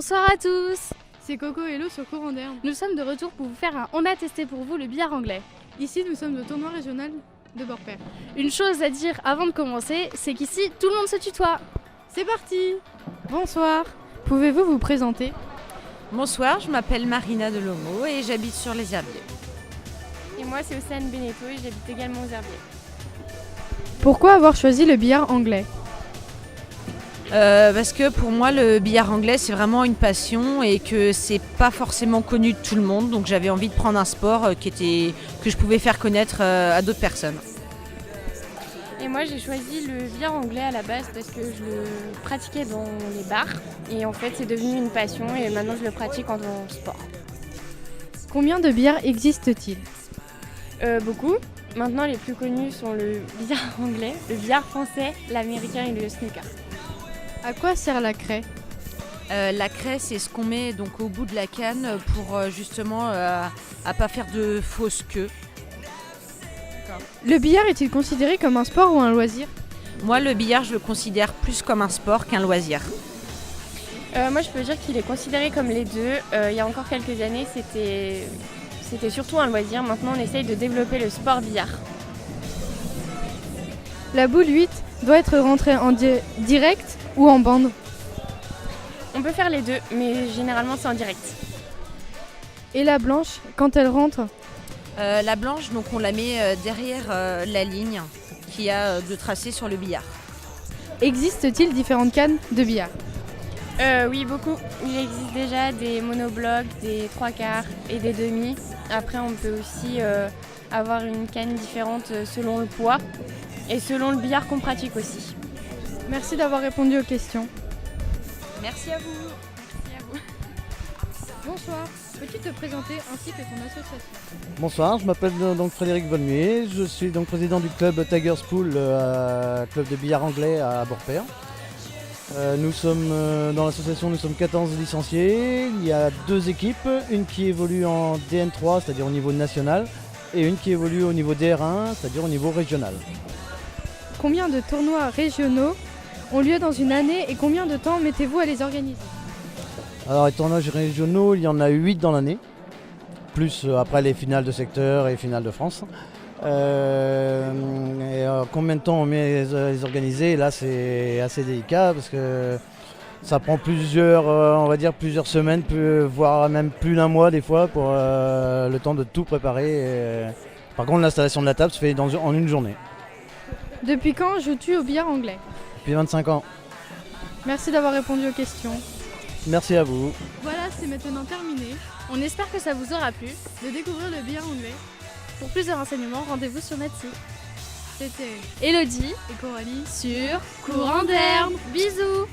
Bonsoir à tous. C'est Coco et Hello sur Courant d'Herbe. Nous sommes de retour pour vous faire un On a testé pour vous le billard anglais. Ici, nous sommes au tournoi régional de Borpère. Une chose à dire avant de commencer, c'est qu'ici, tout le monde se tutoie. C'est parti. Bonsoir. Pouvez-vous vous présenter? Bonsoir, je m'appelle Marina Delomo et j'habite sur les Herbiers. Et moi, c'est Océane Beneteau et j'habite également aux Herbiers. Pourquoi avoir choisi le billard anglais? Parce que pour moi, le billard anglais, c'est vraiment une passion et que c'est pas forcément connu de tout le monde. Donc j'avais envie de prendre un sport que je pouvais faire connaître à d'autres personnes. Et moi, j'ai choisi le billard anglais à la base parce que je le pratiquais dans les bars. Et en fait, c'est devenu une passion et maintenant, je le pratique en sport. Combien de billards existe-t-il? Beaucoup. Maintenant, les plus connus sont le billard anglais, le billard français, l'américain et le snooker. À quoi sert la craie? La craie, c'est ce qu'on met donc au bout de la canne pour justement à pas faire de fausses queues. Le billard est-il considéré comme un sport ou un loisir? Moi, le billard, je le considère plus comme un sport qu'un loisir. Moi, je peux dire qu'il est considéré comme les deux. Il y a encore quelques années, c'était surtout un loisir. Maintenant, on essaye de développer le sport billard. La boule 8 doit être rentrée en direct ou en bande? On peut faire les deux, mais généralement, c'est en direct. Et la blanche, quand elle rentre? La blanche, donc on la met derrière la ligne qu'il y a de tracé sur le billard. Existe-t-il différentes cannes de billard? Oui, beaucoup. Il existe déjà des monoblocs, des trois quarts et des demi. Après, on peut aussi avoir une canne différente selon le poids et selon le billard qu'on pratique aussi. Merci d'avoir répondu aux questions. Merci à vous. Merci à vous. Bonsoir. Peux-tu te présenter ainsi que ton association? Bonsoir, je m'appelle donc Frédéric Volmier, je suis donc président du club Tiger's Pool, club de billard anglais à Borpère. Nous sommes dans l'association, nous sommes 14 licenciés, il y a deux équipes, une qui évolue en DN3, c'est-à-dire au niveau national, et une qui évolue au niveau DR1, c'est-à-dire au niveau régional. Combien de tournois régionaux ont lieu dans une année et combien de temps mettez-vous à les organiser? Alors les tournois régionaux, il y en a 8 dans l'année, plus après les finales de secteur et finales de France. Combien de temps on met à les organiser? Là c'est assez délicat parce que ça prend on va dire plusieurs semaines, voire même plus d'un mois des fois pour le temps de tout préparer. Par contre l'installation de la table se fait en une journée. Depuis quand joues-tu au billard anglais? Depuis 25 ans. Merci d'avoir répondu aux questions. Merci à vous. Voilà, c'est maintenant terminé. On espère que ça vous aura plu. De découvrir le billard anglais. Pour plus de renseignements, rendez-vous sur notre site. C'était Elodie et Coralie sur Courant d'Herbe. Bisous.